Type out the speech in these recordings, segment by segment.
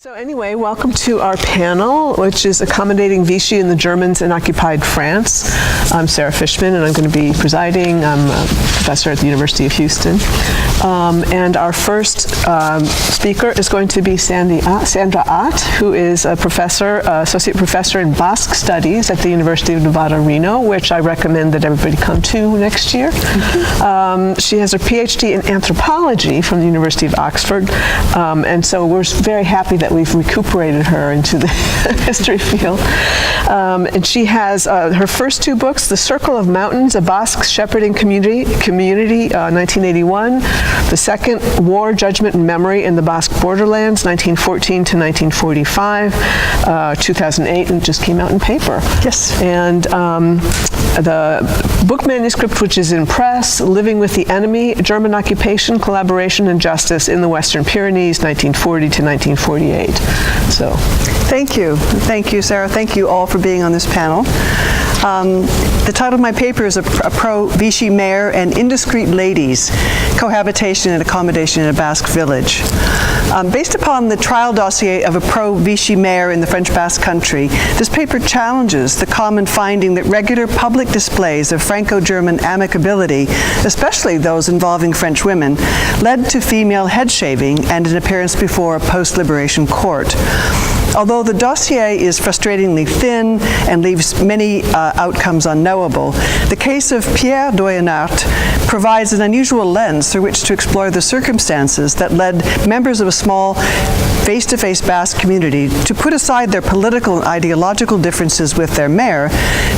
So anyway, welcome to our panel, which is Accommodating Vichy and the Germans in Occupied France. I'm Sarah Fishman, and I'm going to be presiding. I'm a professor at the University of Houston. And our first speaker is going to be Sandra Ott, who is a professor, associate professor in Basque Studies at the University of Nevada, Reno, which I recommend that everybody come to next year. She has her PhD in anthropology from the University of Oxford, and so we're very happy that we've recuperated her into the history field. And she has her first two books, The Circle of Mountains, A Basque Shepherding Community, 1981. The second, War, Judgment, and Memory in the Basque Borderlands, 1914 to 1945, 2008, and it just came out in paper. Yes. And the book manuscript, which is in press, Living with the Enemy, German Occupation, Collaboration, and Justice in the Western Pyrenees, 1940 to 1948. So, thank you, Sarah. Thank you all for being on this panel. The title of my paper is A Pro-Vichy Mayor and Indiscreet Ladies, Cohabitation and Accommodation in a Basque Village. Based upon the trial dossier of a pro-Vichy mayor in the French Basque Country, this paper challenges the common finding that regular public displays of Franco-German amicability, especially those involving French women, led to female head shaving and an appearance before a post-liberation court. Although the dossier is frustratingly thin and leaves many outcomes unknowable, the case of Pierre Doyenart provides an unusual lens through which to explore the circumstances that led members of a small face-to-face Basque community to put aside their political and ideological differences with their mayor,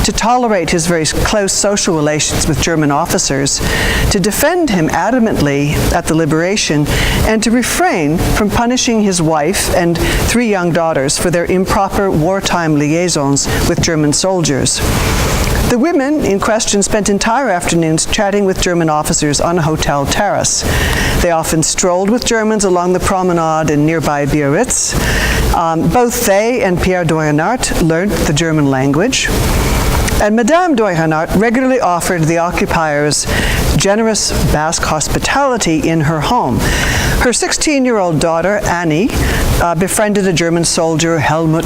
to tolerate his very close social relations with German officers, to defend him adamantly at the liberation, and to refrain from punishing his wife and 3 young daughters for their improper wartime liaisons with German soldiers. The women in question spent entire afternoons chatting with German officers on a hotel terrace. They often strolled with Germans along the promenade in nearby Biarritz. Both they and Pierre Doyenart learned the German language. And Madame Doyenart regularly offered the occupiers generous Basque hospitality in her home. Her 16-year-old daughter, Annie, befriended a German soldier, Helmut,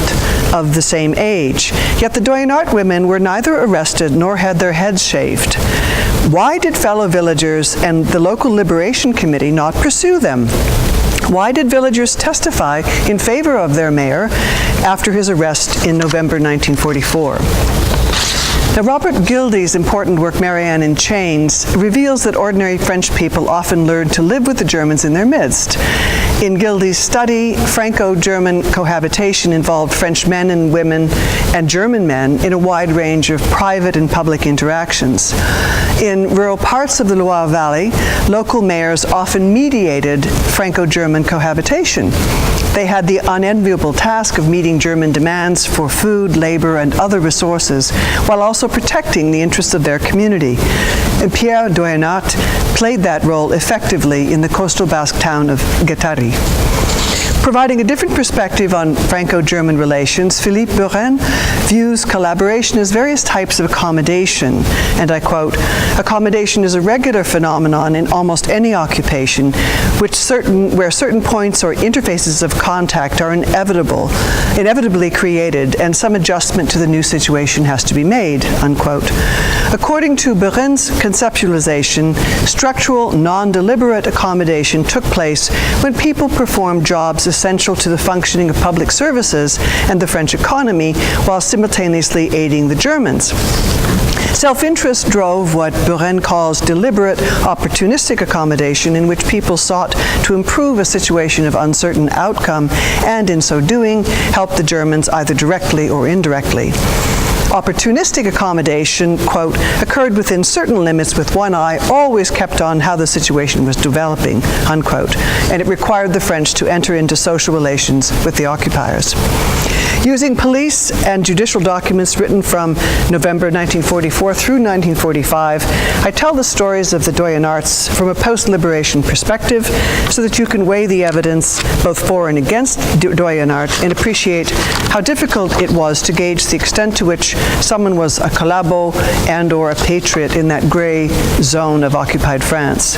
of the same age. Yet the Doyenart women were neither arrested nor had their heads shaved. Why did fellow villagers and the local liberation committee not pursue them? Why did villagers testify in favor of their mayor after his arrest in November 1944? Now, Robert Gildy's important work, Marianne in Chains, reveals that ordinary French people often learned to live with the Germans in their midst. In Gildy's study, Franco-German cohabitation involved French men and women and German men in a wide range of private and public interactions. In rural parts of the Loire Valley, local mayors often mediated Franco-German cohabitation. They had the unenviable task of meeting German demands for food, labor, and other resources, while also protecting the interests of their community. And Pierre Doyenart played that role effectively in the coastal Basque town of Guettari. Providing a different perspective on Franco-German relations, Philippe Buren views collaboration as various types of accommodation. And I quote, "Accommodation is a regular phenomenon in almost any occupation, where certain points or interfaces of contact are inevitably created, and some adjustment to the new situation has to be made," unquote. According to Buren's conceptualization, structural, non-deliberate accommodation took place when people performed jobs essential to the functioning of public services and the French economy, while simultaneously aiding the Germans. Self-interest drove what Buren calls deliberate, opportunistic accommodation, in which people sought to improve a situation of uncertain outcome, and in so doing, help the Germans either directly or indirectly. Opportunistic accommodation, quote, "occurred within certain limits with one eye always kept on how the situation was developing," unquote, and it required the French to enter into social relations with the occupiers. Using police and judicial documents written from November 1944 through 1945, I tell the stories of the Doyenarts from a post-liberation perspective so that you can weigh the evidence both for and against Doyenart and appreciate how difficult it was to gauge the extent to which someone was a collabo and or a patriot in that gray zone of occupied France.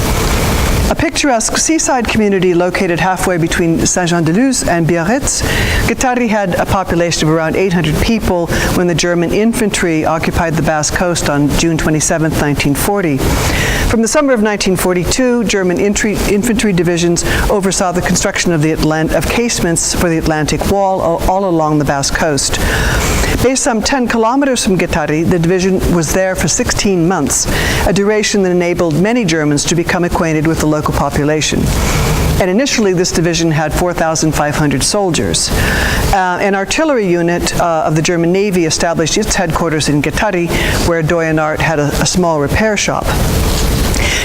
A picturesque seaside community located halfway between Saint-Jean-de-Luz and Biarritz, Guettari had a population of around 800 people when the German infantry occupied the Basque coast on June 27, 1940. From the summer of 1942, German infantry divisions oversaw the construction of casements for the Atlantic Wall all along the Basque coast. Based some 10 kilometers from Guettari, the division was there for 16 months, a duration that enabled many Germans to become acquainted with the local population. And initially, this division had 4,500 soldiers. An artillery unit of the German Navy established its headquarters in Guettari, where Doyenart had a small repair shop.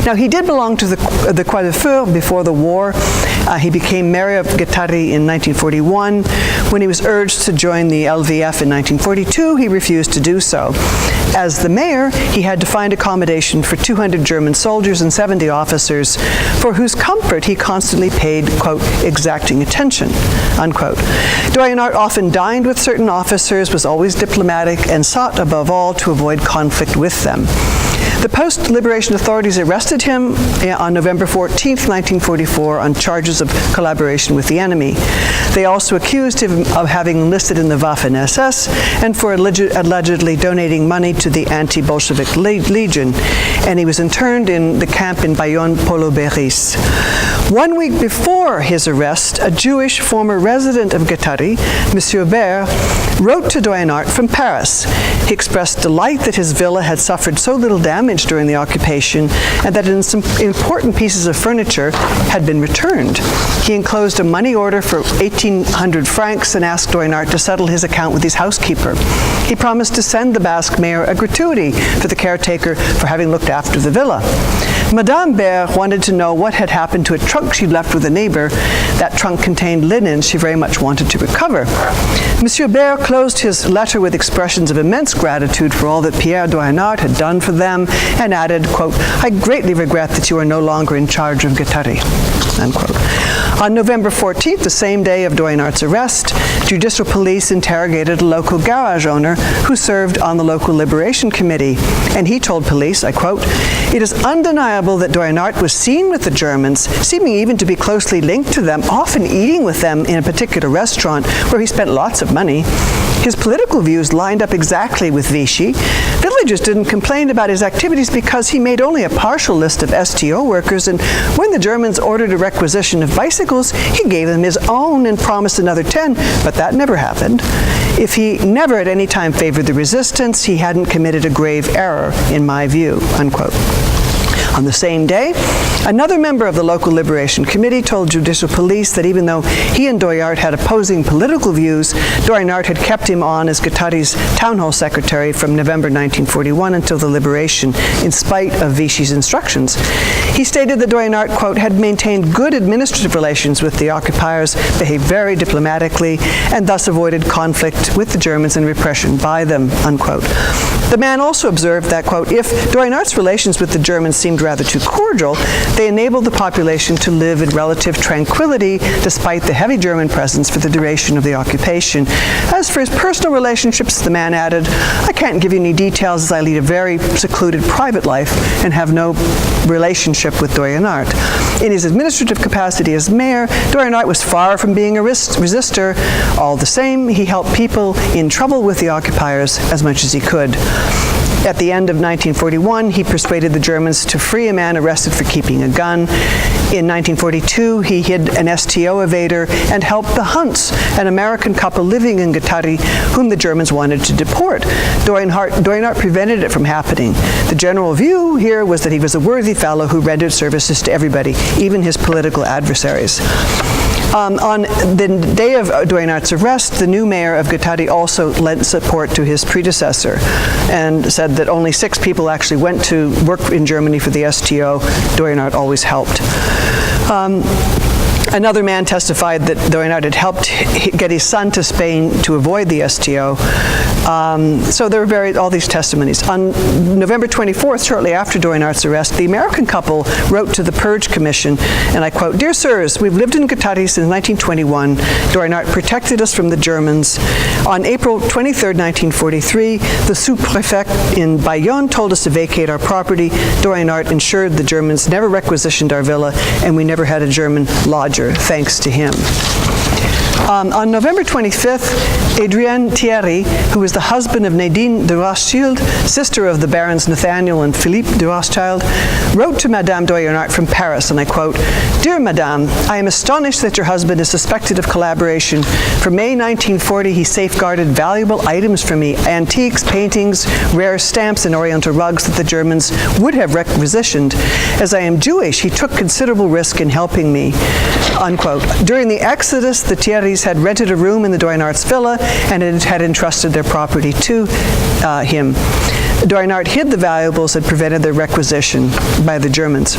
Now, he did belong to the Croix de Feu before the war. He became mayor of Guettari in 1941. When he was urged to join the LVF in 1942, he refused to do so. As the mayor, he had to find accommodation for 200 German soldiers and 70 officers, for whose comfort he constantly paid, quote, exacting attention, unquote. Doyenart often dined with certain officers, was always diplomatic, and sought above all to avoid conflict with them. The post-liberation authorities arrested him on November 14, 1944, on charges of collaboration with the enemy. They also accused him of having enlisted in the Waffen-SS and for allegedly donating money to the anti-Bolshevik Legion, and he was interned in the camp in Bayonne-Polo-Béris. 1 week before his arrest, a Jewish former resident of Guettari, Monsieur Baer, wrote to Doyenart from Paris. He expressed delight that his villa had suffered so little damage during the occupation and that some important pieces of furniture had been returned. He enclosed a money order for 1,800 francs and asked Doyenart to settle his account with his housekeeper. He promised to send the Basque mayor a gratuity for the caretaker for having looked after the villa. Madame Baer wanted to know what had happened to a trunk she'd left with a neighbor. That trunk contained linen she very much wanted to recover. Monsieur Baer closed his letter with expressions of immense gratitude for all that Pierre Doyenart had done for them and added, quote, I greatly regret that you are no longer in charge of Guettari, unquote. On November 14th, the same day of Doyenart's arrest, judicial police interrogated a local garage owner who served on the local liberation committee, and he told police, I quote, it is undeniable that Doyenart was seen with the Germans, seeming even to be closely linked to them, often eating with them in a particular restaurant where he spent lots of money. His political views lined up exactly with Vichy. Villagers didn't complain about his activities because he made only a partial list of STO workers, and when the Germans ordered a requisition of bicycles, he gave them his own and promised another 10, but that never happened. If he never at any time favored the resistance, he hadn't committed a grave error, in my view, unquote. On the same day, another member of the local liberation committee told judicial police that even though he and Doyenart had opposing political views, Doyenart had kept him on as Guettari's town hall secretary from November 1941 until the liberation, in spite of Vichy's instructions. He stated that Doyenart, quote, had maintained good administrative relations with the occupiers, behaved very diplomatically, and thus avoided conflict with the Germans and repression by them, unquote. The man also observed that, quote, if Doyenart's relations with the Germans seemed rather too cordial, they enabled the population to live in relative tranquility despite the heavy German presence for the duration of the occupation. As for his personal relationships, the man added, I can't give you any details as I lead a very secluded private life and have no relationship with Doyenart. In his administrative capacity as mayor, Doyenart was far from being a resistor. All the same, he helped people in trouble with the occupiers as much as he could. At the end of 1941, he persuaded the Germans to free a man arrested for keeping a gun. In 1942, he hid an STO evader and helped the Hunts, an American couple living in Guettari, whom the Germans wanted to deport. Doyenart prevented it from happening. The general view here was that he was a worthy fellow who rendered services to everybody, even his political adversaries. On the day of Doyenart's arrest, the new mayor of Guettari also lent support to his predecessor and said that only 6 people actually went to work in Germany for the STO. Doyenart always helped. Another man testified that Doyenart had helped get his son to Spain to avoid the STO. So there were all these testimonies. On November 24th, shortly after Doyenart's arrest, the American couple wrote to the Purge Commission, and I quote, "Dear sirs, we've lived in Guattari since 1921. Doyenart protected us from the Germans. On April 23rd, 1943, the sous-prefect in Bayonne told us to vacate our property. Doyenart ensured the Germans never requisitioned our villa, and we never had a German lodger, thanks to him." On November 25th, Adrien Thierry, who was the husband of Nadine de Rothschild, sister of the Barons Nathaniel and Philippe de Rothschild, wrote to Madame Doyenart from Paris, and I quote, "Dear Madame, I am astonished that your husband is suspected of collaboration. From May 1940, he safeguarded valuable items for me, antiques, paintings, rare stamps, and oriental rugs that the Germans would have requisitioned. As I am Jewish, he took considerable risk in helping me," unquote. During the Exodus, the Thierrys had rented a room in the Doyenart's villa and had entrusted their property to him. Doyenart hid the valuables and prevented their requisition by the Germans.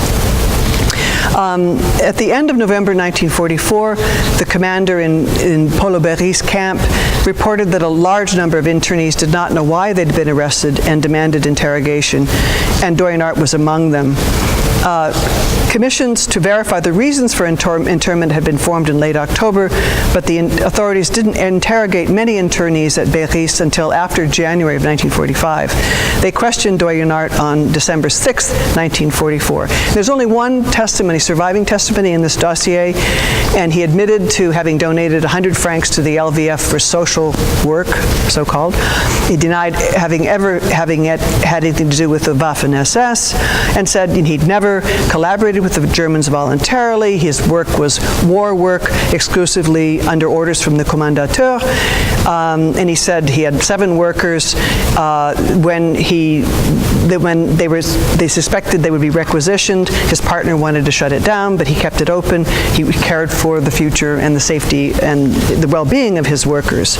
At the end of November 1944, the commander in Paulo Berry's camp reported that a large number of internees did not know why they'd been arrested and demanded interrogation, and Doyenart was among them. Commissions to verify the reasons for internment had been formed in late October, but the authorities didn't interrogate many internees at Berry's until after January of 1945. They questioned Doyenart on December 6, 1944. There's only one surviving testimony in this dossier, and he admitted to having donated 100 francs to the LVF for social work, so-called. He denied having had anything to do with the Waffen-SS, and said he'd never collaborated with the Germans voluntarily. His work was war work, exclusively under orders from the commandateur. And he said he had 7 workers. When they suspected they would be requisitioned, his partner wanted to shut it down, but he kept it open. He cared for the future and the safety and the well-being of his workers.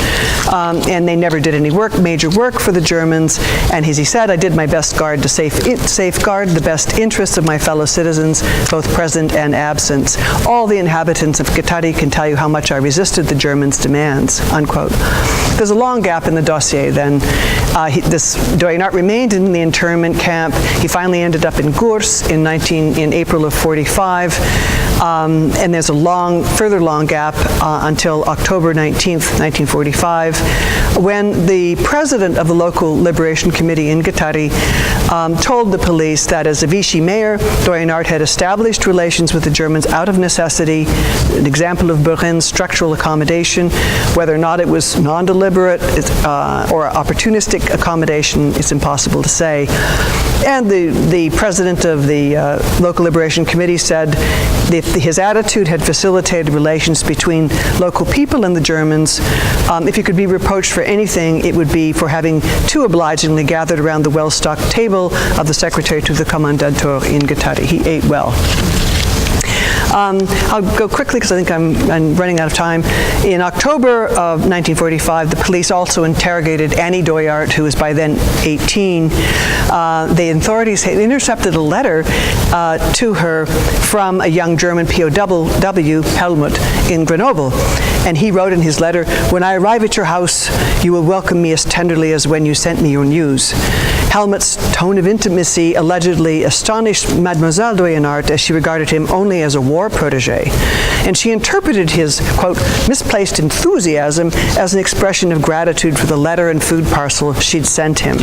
And they never did any major work for the Germans. And as he said, I did my best guard to safeguard the best interests of my fellow citizens, both present and absent. All the inhabitants of Guattari can tell you how much I resisted the Germans' demands, unquote. There's a long gap in the dossier then. This Doyenart remained in the internment camp. He finally ended up in Gurs in April of 45. And there's a further long gap until October 19th, 1945, when the president of the local liberation committee in Guattari told the police that as a Vichy mayor, Doyenart had established relations with the Germans out of necessity, an example of Burin's structural accommodation. Whether or not it was non-deliberate or opportunistic accommodation, it's impossible to say. And the president of the local liberation committee said his attitude had facilitated relations between local people and the Germans. If he could be reproached for anything, it would be for having too obligingly gathered around the well-stocked table of the secretary to the commandantur in Guattari. He ate well. I'll go quickly because I think I'm running out of time. In October of 1945, the police also interrogated Annie Doyenart, who was by then 18. The authorities had intercepted a letter to her from a young German POW, Helmut, in Grenoble. And he wrote in his letter, "When I arrive at your house, you will welcome me as tenderly as when you sent me your news." Helmut's tone of intimacy allegedly astonished Mademoiselle Doyenart, as she regarded him only as a war protege. And she interpreted his, quote, misplaced enthusiasm as an expression of gratitude for the letter and food parcel she'd sent him.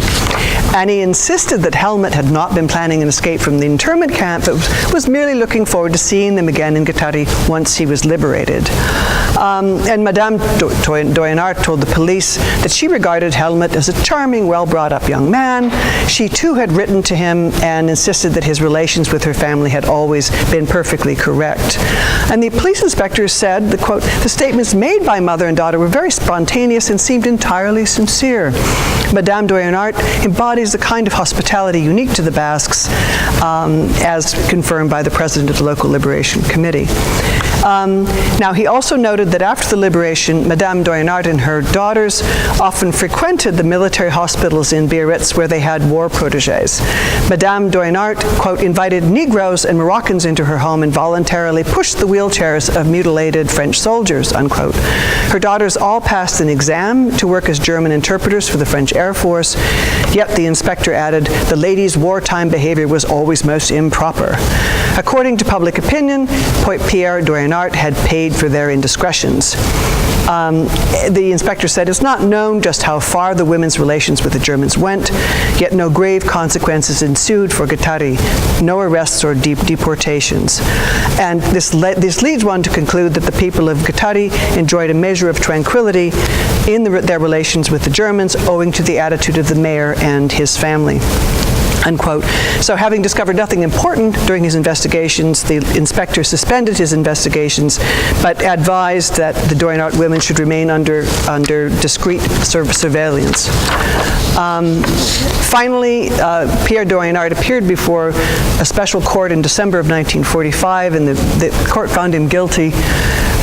Annie insisted that Helmut had not been planning an escape from the internment camp, but was merely looking forward to seeing them again in Guattari once he was liberated. And Madame Doyenart told the police that she regarded Helmut as a charming, well-brought-up young man. She too had written to him and insisted that his relations with her family had always been perfectly correct. And the police inspector said, the quote, "The statements made by mother and daughter were very spontaneous and seemed entirely sincere. Madame Doyenart embodies the kind of hospitality unique to the Basques, as confirmed by the president of the local liberation committee." Now, he also noted that after the liberation, Madame Doyenart and her daughters often frequented the military hospitals in Biarritz where they had war protégés. Madame Doyenart, quote, invited Negroes and Moroccans into her home and voluntarily pushed the wheelchairs of mutilated French soldiers, unquote. Her daughters all passed an exam to work as German interpreters for the French Air Force, yet the inspector added, the ladies' wartime behavior was always most improper. According to public opinion, Pierre Doyenart had paid for their indiscretions. The inspector said it's not known just how far the women's relations with the Germans went, yet no grave consequences ensued for Guattari, no arrests or deportations. And this leads one to conclude that the people of Guattari enjoyed a measure of tranquility in their relations with the Germans owing to the attitude of the mayor and his family. Unquote. So having discovered nothing important during his investigations, the inspector suspended his investigations, but advised that the Doyenart women should remain under discreet surveillance. Finally, Pierre Doyenart appeared before a special court in December of 1945, and the court found him guilty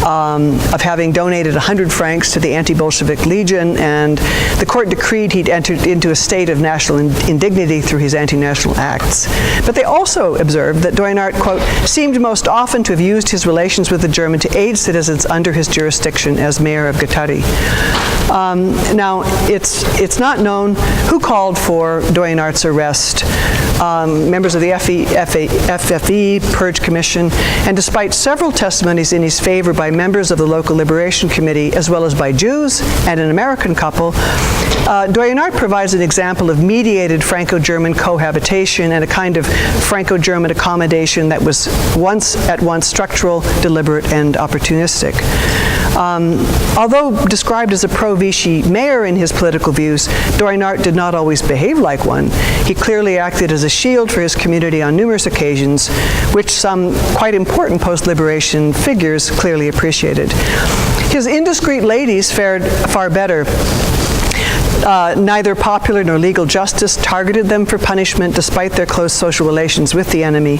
of having donated 100 francs to the anti-Bolshevik Legion, and the court decreed he'd entered into a state of national indignity through his anti-national acts. But they also observed that Doyenart, quote, seemed most often to have used his relations with the German to aid citizens under his jurisdiction as mayor of Guattari. Now, it's not known who called for Doyenart's arrest. Members of the FFE, Purge Commission, and despite several testimonies in his favor by members of the local Liberation Committee, as well as by Jews and an American couple, Doyenart provides an example of mediated Franco-German cohabitation and a kind of Franco-German accommodation that was at once structural, deliberate, and opportunistic. Although described as a pro-Vichy mayor in his political views, Doyenart did not always behave like one. He clearly acted as a shield for his community on numerous occasions, which some quite important post-liberation figures clearly appreciated. His indiscreet ladies fared far better. Neither popular nor legal justice targeted them for punishment despite their close social relations with the enemy.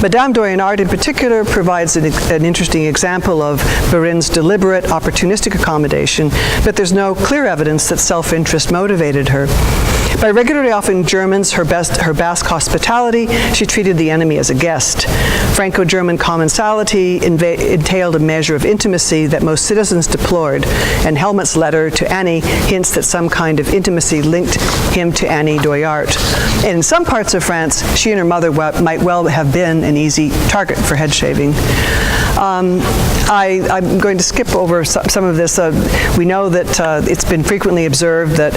Madame Doyenart in particular provides an interesting example of Bérin's deliberate, opportunistic accommodation, but there's no clear evidence that self-interest motivated her. By regularly offering Germans her Basque hospitality, she treated the enemy as a guest. Franco-German commensality entailed a measure of intimacy that most citizens deplored, and Helmut's letter to Annie hints that some kind of intimacy linked him to Annie Doyenart. And in some parts of France, she and her mother might well have been an easy target for head shaving. I'm going to skip over some of this. We know that it's been frequently observed that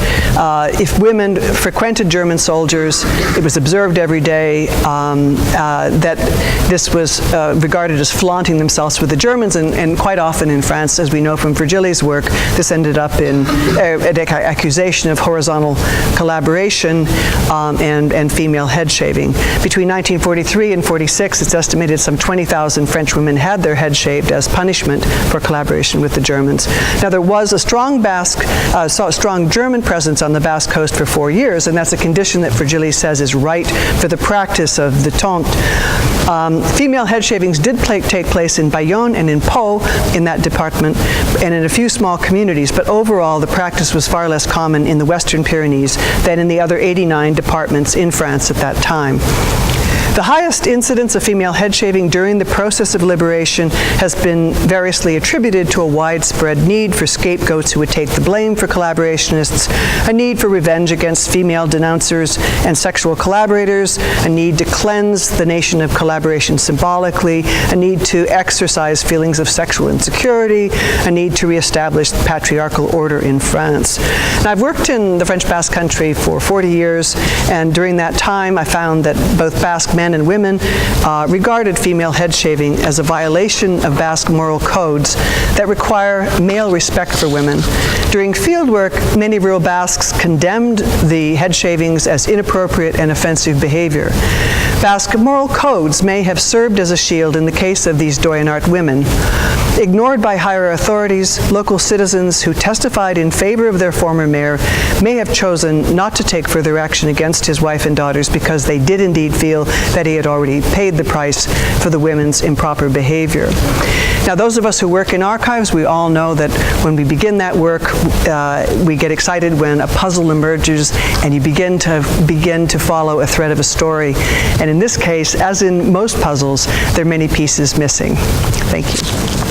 if women frequented German soldiers, it was observed every day that this was regarded as flaunting themselves with the Germans, and quite often in France, as we know from Virgili's work, this ended up in an accusation of horizontal collaboration and female head shaving. Between 1943 and 46, it's estimated some 20,000 French women had their head shaved as punishment for collaboration with the Germans. Now, there was a strong strong German presence on the Basque coast for 4 years, and that's a condition that Virgili says is right for the practice of the tente. Female head shavings did take place in Bayonne and in Pau in that department, and in a few small communities, but overall the practice was far less common in the Western Pyrenees than in the other 89 departments in France at that time. The highest incidence of female head shaving during the process of liberation has been variously attributed to a widespread need for scapegoats who would take the blame for collaborationists, a need for revenge against female denouncers and sexual collaborators, a need to cleanse the nation of collaboration symbolically, a need to exercise feelings of sexual insecurity, a need to reestablish the patriarchal order in France. Now, I've worked in the French Basque Country for 40 years, and during that time I found that both Basque men and women regarded female head shaving as a violation of Basque moral codes that require male respect for women. During fieldwork, many rural Basques condemned the head shavings as inappropriate and offensive behavior. Basque moral codes may have served as a shield in the case of these Doyenart women. Ignored by higher authorities, local citizens who testified in favor of their former mayor may have chosen not to take further action against his wife and daughters because they did indeed feel that he had already paid the price for the women's improper behavior. Now, those of us who work in archives, we all know that when we begin that work, we get excited when a puzzle emerges and you begin to follow a thread of a story. And in this case, as in most puzzles, there are many pieces missing. Thank you.